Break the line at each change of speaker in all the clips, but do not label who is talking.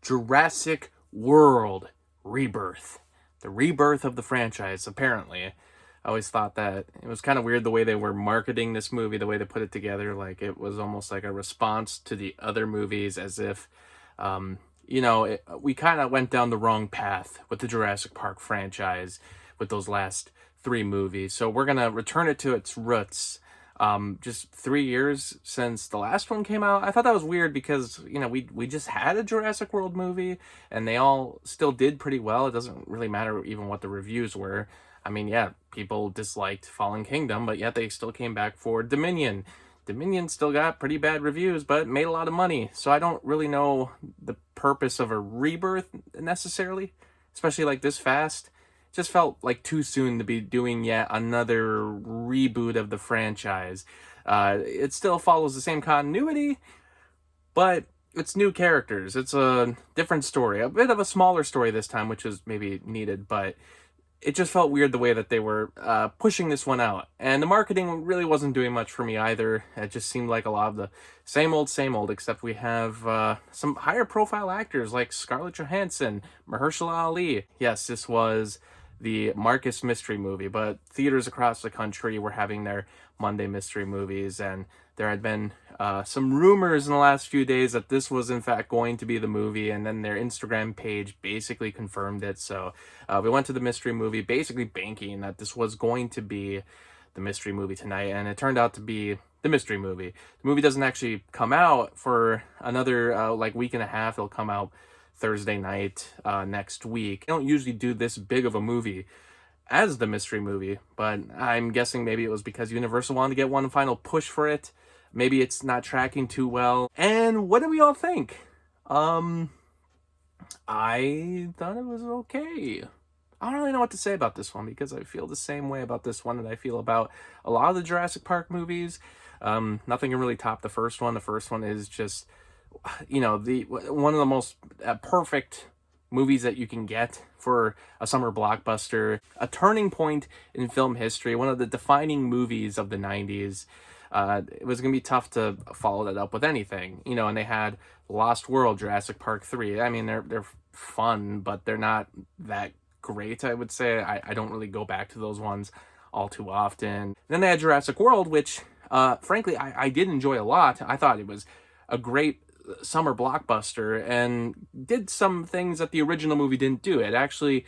Jurassic World Rebirth. The rebirth of the franchise, apparently. I always thought that it was kind of weird the way they were marketing this movie, the way they put it together. Like, it was almost like a response to the other movies, as if, we kind of went down the wrong path with the Jurassic Park franchise with those last three movies. So we're going to return it to its roots. Just 3 years since the last one came out. I thought that was weird because, we just had a Jurassic World movie and they all still did pretty well. It doesn't really matter even what the reviews were. I mean, yeah, people disliked Fallen Kingdom, but yet they still came back for Dominion. Dominion still got pretty bad reviews, but made a lot of money. So I don't really know the purpose of a rebirth necessarily, especially like this fast. Just felt like too soon to be doing yet another reboot of the franchise. It still follows the same continuity, but it's new characters. It's a different story, a bit of a smaller story this time, which is maybe needed, but it just felt weird the way that they were pushing this one out. And the marketing really wasn't doing much for me either. It just seemed like a lot of the same old, except we have some higher profile actors like Scarlett Johansson, Mahershala Ali. Yes, this was the Marcus mystery movie, but theaters across the country were having their Monday mystery movies, and there had been some rumors in the last few days that this was in fact going to be the movie, and then their Instagram page basically confirmed it. So we went to the mystery movie basically banking that this was going to be the mystery movie tonight, and it turned out to be the mystery movie. The movie doesn't actually come out for another week and a half. It'll come out Thursday night next week. I don't usually do this big of a movie as the mystery movie, but I'm guessing maybe it was because Universal wanted to get one final push for it. Maybe it's not tracking too well. And what do we all think? I thought it was okay. I don't really know what to say about this one because I feel the same way about this one that I feel about a lot of the Jurassic Park movies. Nothing can really top the first one. The first one is just, the one of the most perfect movies that you can get for a summer blockbuster, a turning point in film history, one of the defining movies of the 90s. It was going to be tough to follow that up with anything, and they had Lost World, Jurassic Park 3. I mean, they're fun, but they're not that great, I would say. I don't really go back to those ones all too often. Then they had Jurassic World, which, frankly, I did enjoy a lot. I thought it was a great summer blockbuster and did some things that the original movie didn't do. It actually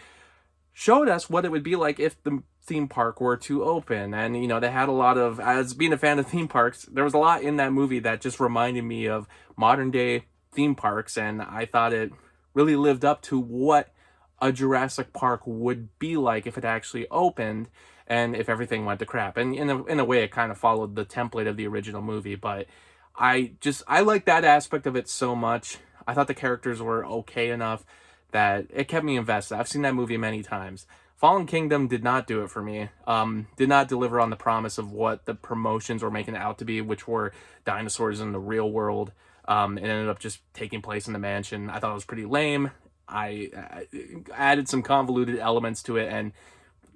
showed us what it would be like if the theme park were to open. And, they had a lot of, as being a fan of theme parks, there was a lot in that movie that just reminded me of modern day theme parks. And I thought it really lived up to what a Jurassic Park would be like if it actually opened and if everything went to crap. And in a way, it kind of followed the template of the original movie, but I like that aspect of it so much. I thought the characters were okay enough that it kept me invested. I've seen that movie many times. Fallen Kingdom did not do it for me. Did not deliver on the promise of what the promotions were making it out to be, which were dinosaurs in the real world. It ended up just taking place in the mansion. I thought it was pretty lame. I added some convoluted elements to it and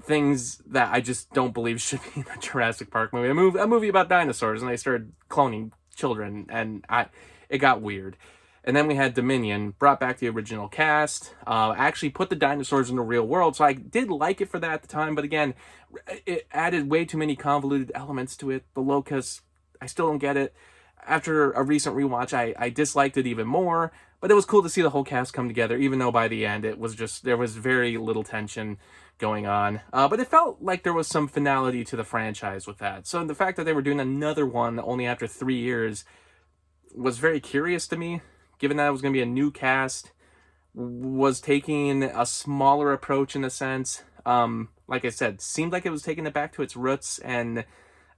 things that I just don't believe should be in a Jurassic Park movie. A movie about dinosaurs, and they started cloning children, and it got weird. And then we had Dominion, brought back the original cast, actually put the dinosaurs in the real world, so I did like it for that at the time, but again, it added way too many convoluted elements to it. The locusts, I still don't get it. After a recent rewatch, I disliked it even more, but it was cool to see the whole cast come together, even though by the end it was just, there was very little tension going on. But it felt like there was some finality to the franchise with that. So the fact that they were doing another one only after 3 years was very curious to me, given that it was going to be a new cast, was taking a smaller approach in a sense. Like I said, seemed like it was taking it back to its roots and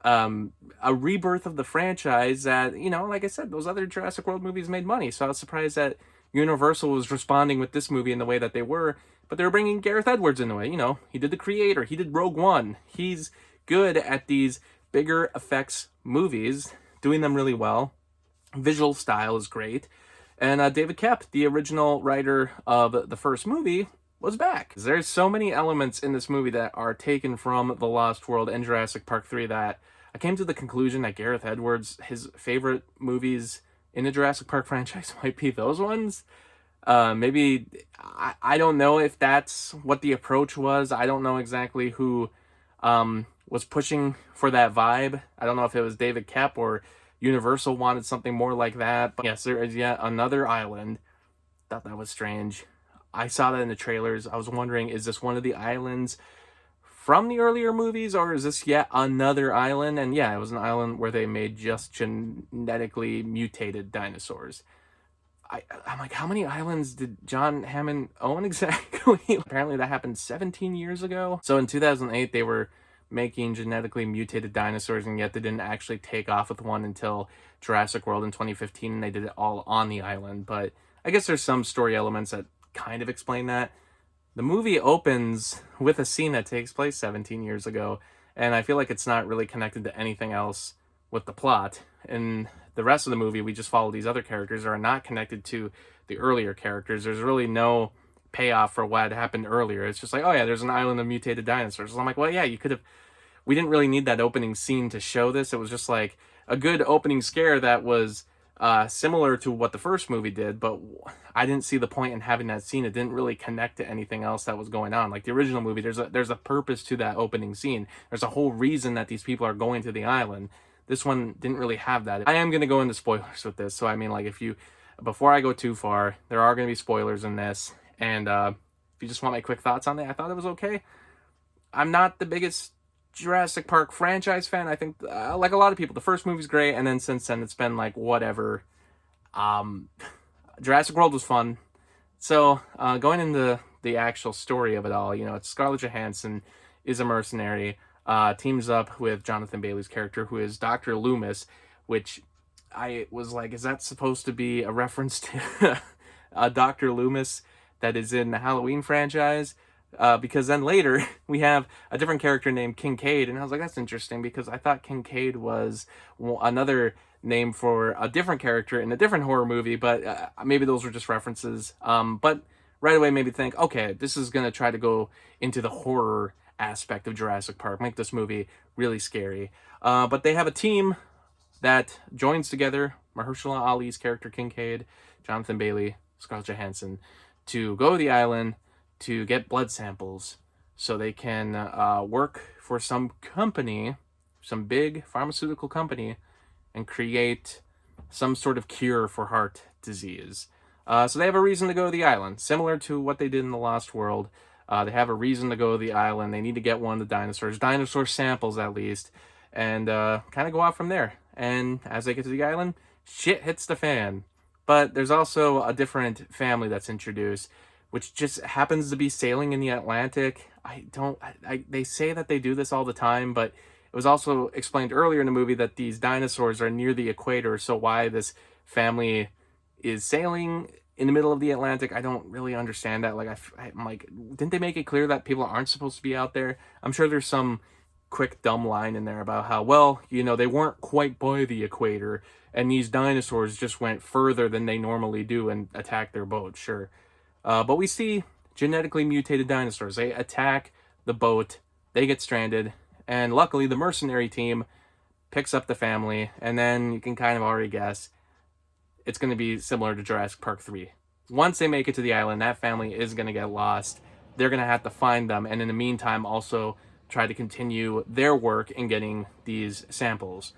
a rebirth of the franchise that, like I said, those other Jurassic World movies made money. So I was surprised that Universal was responding with this movie in the way that they were, but they were bringing Gareth Edwards into it. He did The Creator, he did Rogue One. He's good at these bigger effects movies, doing them really well. Visual style is great. And David Koepp, the original writer of the first movie, was back. There's so many elements in this movie that are taken from The Lost World and Jurassic Park 3 that I came to the conclusion that Gareth Edwards, his favorite movies in the Jurassic Park franchise might be those ones. Maybe I don't know if that's what the approach was. I don't know exactly who was pushing for that vibe. I don't know if it was David Kep or Universal wanted something more like that. But yes, there is yet another island. Thought that was strange. I saw that in the trailers. I was wondering, is this one of the islands from the earlier movies, or is this yet another island? And yeah, it was an island where they made just genetically mutated dinosaurs. I'm like, how many islands did John Hammond own exactly? Apparently that happened 17 years ago. So in 2008, they were making genetically mutated dinosaurs, and yet they didn't actually take off with one until Jurassic World in 2015, and they did it all on the island. But I guess there's some story elements that kind of explain that. The movie opens with a scene that takes place 17 years ago, and I feel like it's not really connected to anything else with the plot. In the rest of the movie, we just follow these other characters that are not connected to the earlier characters. There's really no payoff for what happened earlier. It's just like, oh yeah, there's an island of mutated dinosaurs. So I'm like, well, yeah, you could have. We didn't really need that opening scene to show this. It was just like a good opening scare that was similar to what the first movie did, but I didn't see the point in having that scene. It didn't really connect to anything else that was going on. Like the original movie, there's a purpose to that opening scene. There's a whole reason that these people are going to the island. This one didn't really have that. I am going to go into spoilers with this, so I mean, like, before I go too far, there are going to be spoilers in this, and if you just want my quick thoughts on it, I thought it was okay. I'm not the biggest Jurassic Park franchise fan. I think, like a lot of people, the first movie's great, and then since then it's been like whatever. Jurassic World was fun. So going into the actual story of it all, it's Scarlett Johansson is a mercenary, teams up with Jonathan Bailey's character, who is Dr. Loomis, which I was like, is that supposed to be a reference to Dr. Loomis that is in the Halloween franchise? Because then later we have a different character named Kincaid, and I was like, that's interesting, because I thought Kincaid was another name for a different character in a different horror movie, but maybe those were just references. But right away made me think, okay, this is going to try to go into the horror aspect of Jurassic Park, make this movie really scary. But they have a team that joins together, Mahershala Ali's character Kincaid, Jonathan Bailey, Scarlett Johansson, to go to the island to get blood samples so they can work for some company, some big pharmaceutical company, and create some sort of cure for heart disease. So they have a reason to go to the island, similar to what they did in The Lost World. They have a reason to go to the island. They need to get one of the dinosaur samples at least, and kind of go out from there. And as they get to the island, shit hits the fan. But there's also a different family that's introduced, which just happens to be sailing in the Atlantic. They say that they do this all the time, but it was also explained earlier in the movie that these dinosaurs are near the equator, so why this family is sailing in the middle of the Atlantic, I don't really understand that. Like, I'm like, didn't they make it clear that people aren't supposed to be out there? I'm sure there's some quick dumb line in there about how, well, they weren't quite by the equator, and these dinosaurs just went further than they normally do and attacked their boat, sure. But we see genetically mutated dinosaurs. They attack the boat, they get stranded, and luckily the mercenary team picks up the family, and then you can kind of already guess it's going to be similar to Jurassic Park 3. Once they make it to the island, that family is going to get lost. They're going to have to find them, and in the meantime also try to continue their work in getting these samples.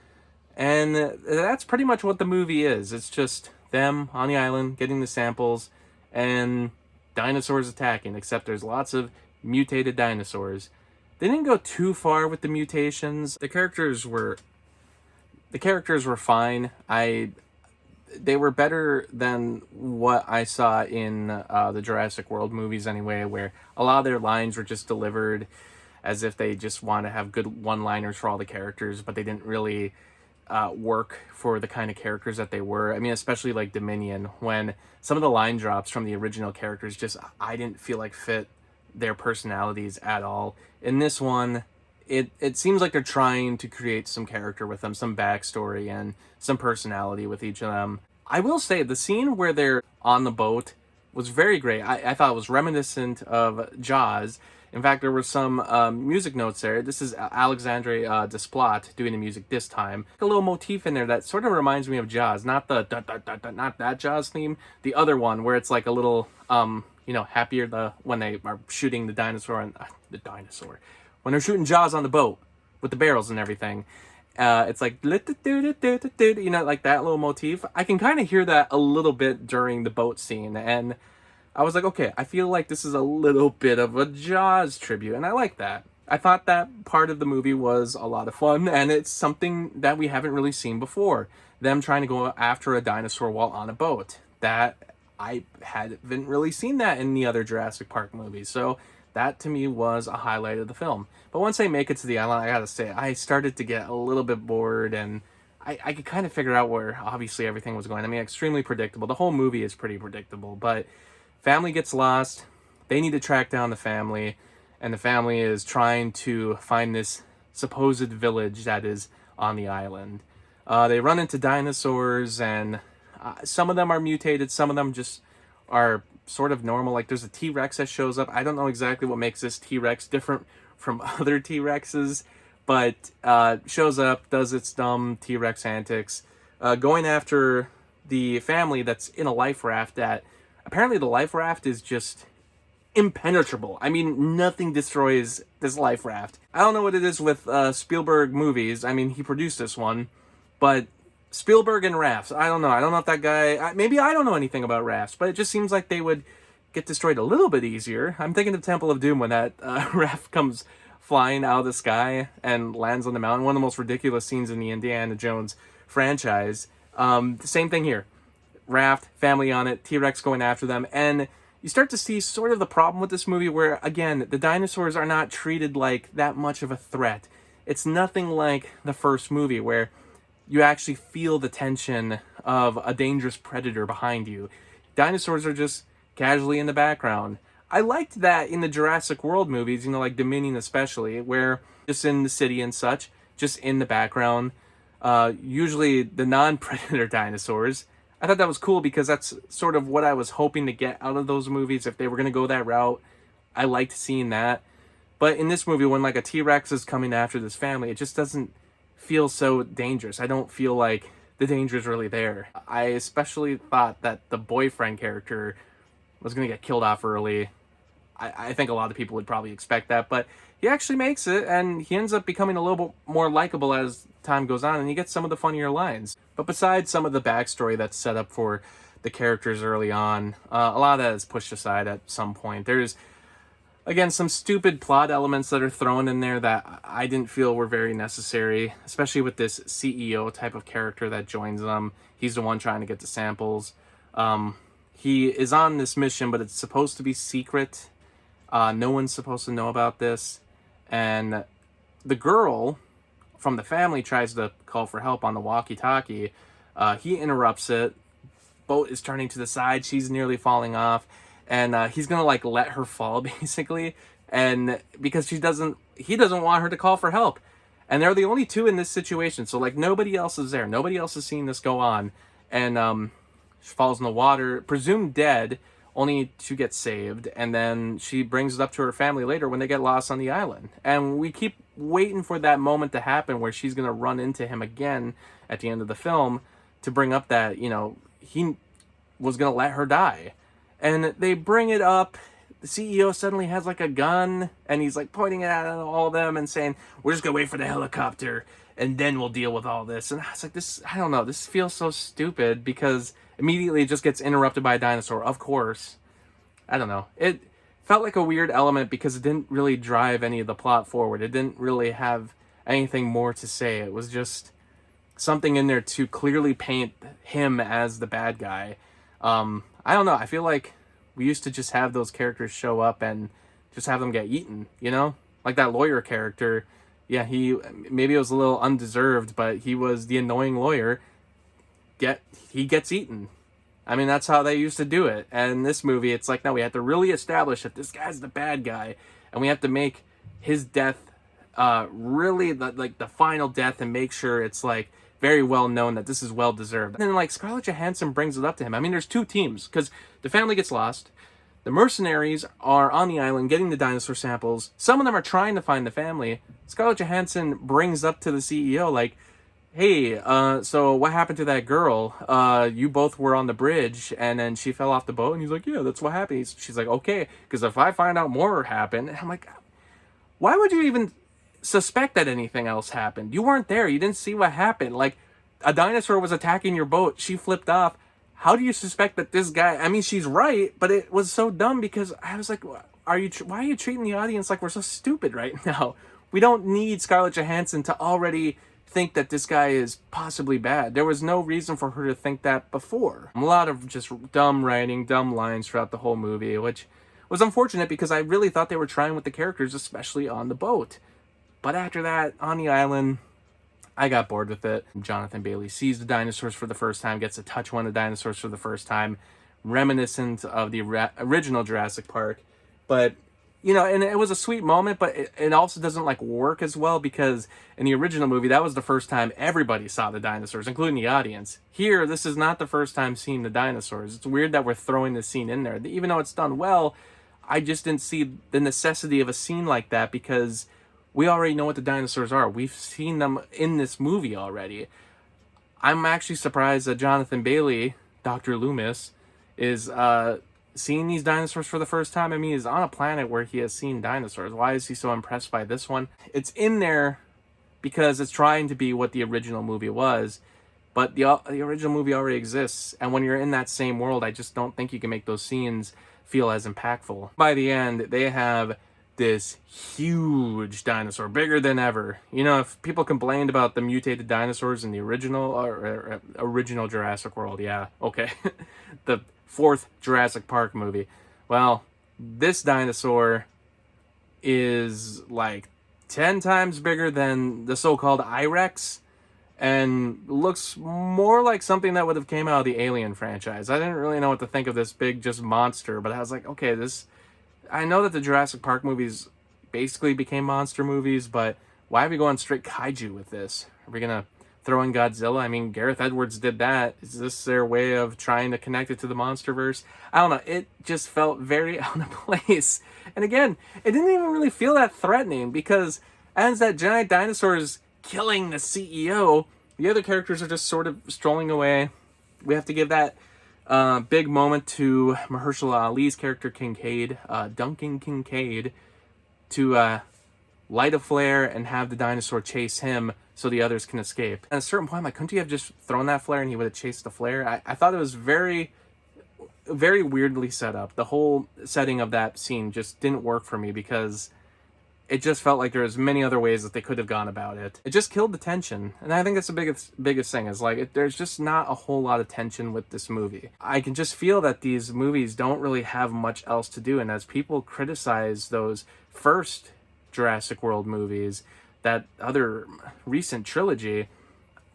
And that's pretty much what the movie is. It's just them on the island getting the samples and dinosaurs attacking, except there's lots of mutated dinosaurs. They didn't go too far with the mutations. The characters were fine. They were better than what I saw in the Jurassic World movies anyway, where a lot of their lines were just delivered as if they just want to have good one-liners for all the characters, but they didn't really work for the kind of characters that they were. I mean, especially like Dominion, when some of the line drops from the original characters just, I didn't feel like fit their personalities at all. In this one, it seems like they're trying to create some character with them, some backstory and some personality with each of them. I will say the scene where they're on the boat was very great. I thought it was reminiscent of Jaws, In fact, there were some music notes there. This is Alexandre Desplat doing the music this time. A little motif in there that sort of reminds me of Jaws, not the not that Jaws theme, the other one where it's like a little happier when they are shooting the dinosaur and when they're shooting Jaws on the boat with the barrels and everything. It's like like that little motif. I can kind of hear that a little bit during the boat scene, and I was like, okay, I feel like this is a little bit of a Jaws tribute, and I like that. I thought that part of the movie was a lot of fun, and it's something that we haven't really seen before. Them trying to go after a dinosaur while on a boat. That I haven't really seen that in the other Jurassic Park movies, so that to me was a highlight of the film. But once they make it to the island, I gotta say, I started to get a little bit bored, and I could kind of figure out where obviously everything was going. I mean, extremely predictable. The whole movie is pretty predictable, but family gets lost. They need to track down the family, and the family is trying to find this supposed village that is on the island. They run into dinosaurs, and some of them are mutated, some of them just are sort of normal. Like there's a T-Rex that shows up. I don't know exactly what makes this T-Rex different from other T-Rexes, but shows up, does its dumb T-Rex antics, going after the family that's in a life raft that apparently the life raft is just impenetrable. I mean, nothing destroys this life raft. I don't know what it is with Spielberg movies. I mean, he produced this one, but Spielberg and rafts, I don't know. I don't know if that guy, maybe I don't know anything about rafts, but it just seems like they would get destroyed a little bit easier. I'm thinking of Temple of Doom when that raft comes flying out of the sky and lands on the mountain. One of the most ridiculous scenes in the Indiana Jones franchise. The same thing here. Raft, family on it, T-Rex going after them, and you start to see sort of the problem with this movie where, again, the dinosaurs are not treated like that much of a threat. It's nothing like the first movie where you actually feel the tension of a dangerous predator behind you. Dinosaurs are just casually in the background. I liked that in the Jurassic World movies, like Dominion especially, where just in the city and such, just in the background, usually the non-predator dinosaurs. I thought that was cool because that's sort of what I was hoping to get out of those movies if they were going to go that route. I liked seeing that. But in this movie, when like a T-Rex is coming after this family, it just doesn't feel so dangerous. I don't feel like the danger is really there. I especially thought that the boyfriend character was going to get killed off early. I think a lot of people would probably expect that, but he actually makes it, and he ends up becoming a little bit more likable as time goes on, and he gets some of the funnier lines. But besides some of the backstory that's set up for the characters early on, a lot of that is pushed aside at some point. There's, again, some stupid plot elements that are thrown in there that I didn't feel were very necessary, especially with this CEO type of character that joins them. He's the one trying to get the samples. He is on this mission, but it's supposed to be secret. No one's supposed to know about this. And the girl from the family tries to call for help on the walkie-talkie. He interrupts it. Boat is turning to the side. She's nearly falling off. And he's going to like let her fall basically. And because he doesn't want her to call for help. And they're the only two in this situation. So like nobody else is there. Nobody else is seeing this go on. And she falls in the water, presumed dead, only to get saved, and then she brings it up to her family later when they get lost on the island. And we keep waiting for that moment to happen where she's going to run into him again at the end of the film to bring up that, he was going to let her die. And they bring it up. The CEO suddenly has like a gun, and he's like pointing it at all of them and saying, we're just going to wait for the helicopter, and then we'll deal with all this. And I was like, I don't know, this feels so stupid because immediately it just gets interrupted by a dinosaur, of course. I don't know. It felt like a weird element because it didn't really drive any of the plot forward. It didn't really have anything more to say. It was just something in there to clearly paint him as the bad guy. I don't know. I feel like we used to just have those characters show up and just have them get eaten, Like that lawyer character. Yeah, maybe it was a little undeserved, but he was the annoying lawyer. He gets eaten. I mean, that's how they used to do it. And in this movie, it's like, no, we have to really establish that this guy's the bad guy, and we have to make his death really the final death, and make sure it's like very well known that this is well deserved. And then like Scarlett Johansson brings it up to him. I mean, there's two teams because the family gets lost. The mercenaries are on the island getting the dinosaur samples. Some of them are trying to find the family. Scarlett Johansson brings up to the CEO, like, hey, so what happened to that girl? You both were on the bridge, and then she fell off the boat, and he's like, yeah, that's what happened. She's like, okay, because if I find out more happened, and I'm like, why would you even suspect that anything else happened? You weren't there. You didn't see what happened. Like, a dinosaur was attacking your boat. She flipped off. How do you suspect that this guy... I mean, she's right, but it was so dumb because I was like, why are you treating the audience like we're so stupid right now? We don't need Scarlett Johansson to already think that this guy is possibly bad. There was no reason for her to think that before. A lot of just dumb writing, dumb lines throughout the whole movie, which was unfortunate because I really thought they were trying with the characters, especially on the boat. But after that, on the island, I got bored with it. Jonathan Bailey sees the dinosaurs for the first time, gets to touch one of the dinosaurs for the first time, reminiscent of the original Jurassic Park. But, you know, and it was a sweet moment, but it also doesn't, like, work as well because in the original movie, that was the first time everybody saw the dinosaurs, including the audience. Here, this is not the first time seeing the dinosaurs. It's weird that we're throwing this scene in there. Even though it's done well, I just didn't see the necessity of a scene like that because we already know what the dinosaurs are. We've seen them in this movie already. I'm actually surprised that Jonathan Bailey, Dr. Loomis, is seeing these dinosaurs for the first time. I mean, he's on a planet where he has seen dinosaurs. Why is he so impressed by this one? It's in there because it's trying to be what the original movie was, but the original movie already exists. And when you're in that same world, I just don't think you can make those scenes feel as impactful. By the end, they have this huge dinosaur, bigger than ever. You know, if people complained about the mutated dinosaurs in the original Jurassic World, yeah, okay, the fourth Jurassic Park movie. Well, this dinosaur is like 10 times bigger than the so-called I-Rex and looks more like something that would have came out of the Alien franchise. I didn't really know what to think of this big just monster, but I was like, okay, I know that the Jurassic Park movies basically became monster movies, but why are we going straight kaiju with this? Are we going to throw in Godzilla? I mean, Gareth Edwards did that. Is this their way of trying to connect it to the MonsterVerse? I don't know. It just felt very out of place. And again, it didn't even really feel that threatening because as that giant dinosaur is killing the CEO, the other characters are just sort of strolling away. We have to give that big moment to Mahershala Ali's character Kincaid, Duncan Kincaid, to light a flare and have the dinosaur chase him so the others can escape. At a certain point, I'm like, couldn't you have just thrown that flare and he would have chased the flare? I thought it was very, very weirdly set up. The whole setting of that scene just didn't work for me because it just felt like there was many other ways that they could have gone about it. It just killed the tension. And I think that's the biggest thing is like, there's just not a whole lot of tension with this movie. I can just feel that these movies don't really have much else to do. And as people criticize those first Jurassic World movies, that other recent trilogy,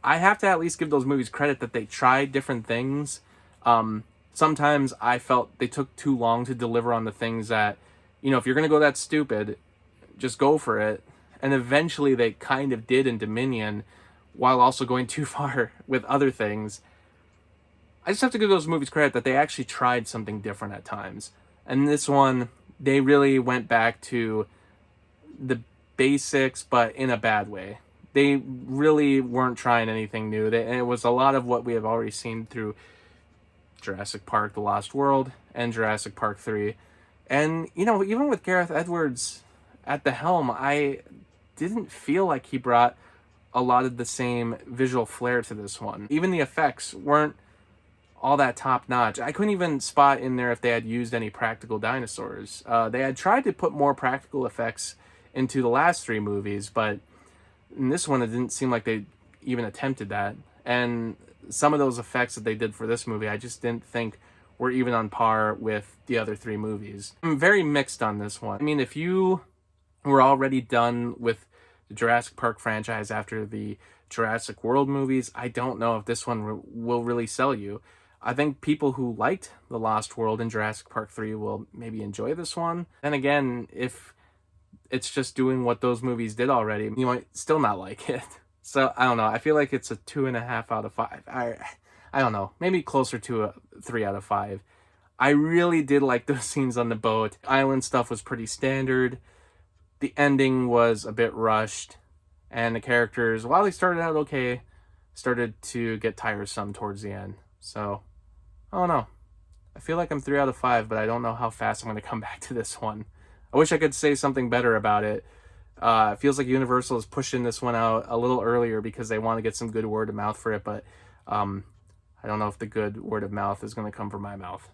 I have to at least give those movies credit that they tried different things. Sometimes I felt they took too long to deliver on the things that, you know, if you're going to go that stupid, just go for it. And eventually they kind of did in Dominion while also going too far with other things. I just have to give those movies credit that they actually tried something different at times. And this one, they really went back to the basics, but in a bad way. They really weren't trying anything new. And it was a lot of what we have already seen through Jurassic Park: The Lost World and Jurassic Park 3. And, you know, even with Gareth Edwards at the helm, I didn't feel like he brought a lot of the same visual flair to this one. Even the effects weren't all that top-notch. I couldn't even spot in there if they had used any practical dinosaurs. They had tried to put more practical effects into the last three movies, but in this one, it didn't seem like they even attempted that. And some of those effects that they did for this movie, I just didn't think were even on par with the other three movies. I'm very mixed on this one. I mean, if you were already done with the Jurassic Park franchise after the Jurassic World movies, I don't know if this one will really sell you. I think people who liked The Lost World and Jurassic Park 3 will maybe enjoy this one. And again, if it's just doing what those movies did already, you might still not like it. So, I don't know. I feel like it's a 2.5 out of 5. I don't know. Maybe closer to a 3 out of 5. I really did like those scenes on the boat. Island stuff was pretty standard. The ending was a bit rushed. And the characters, while they started out okay, started to get tiresome towards the end. So, I don't know. I feel like I'm 3 out of 5, but I don't know how fast I'm going to come back to this one. I wish I could say something better about it. It feels like Universal is pushing this one out a little earlier because they want to get some good word of mouth for it, but I don't know if the good word of mouth is going to come from my mouth.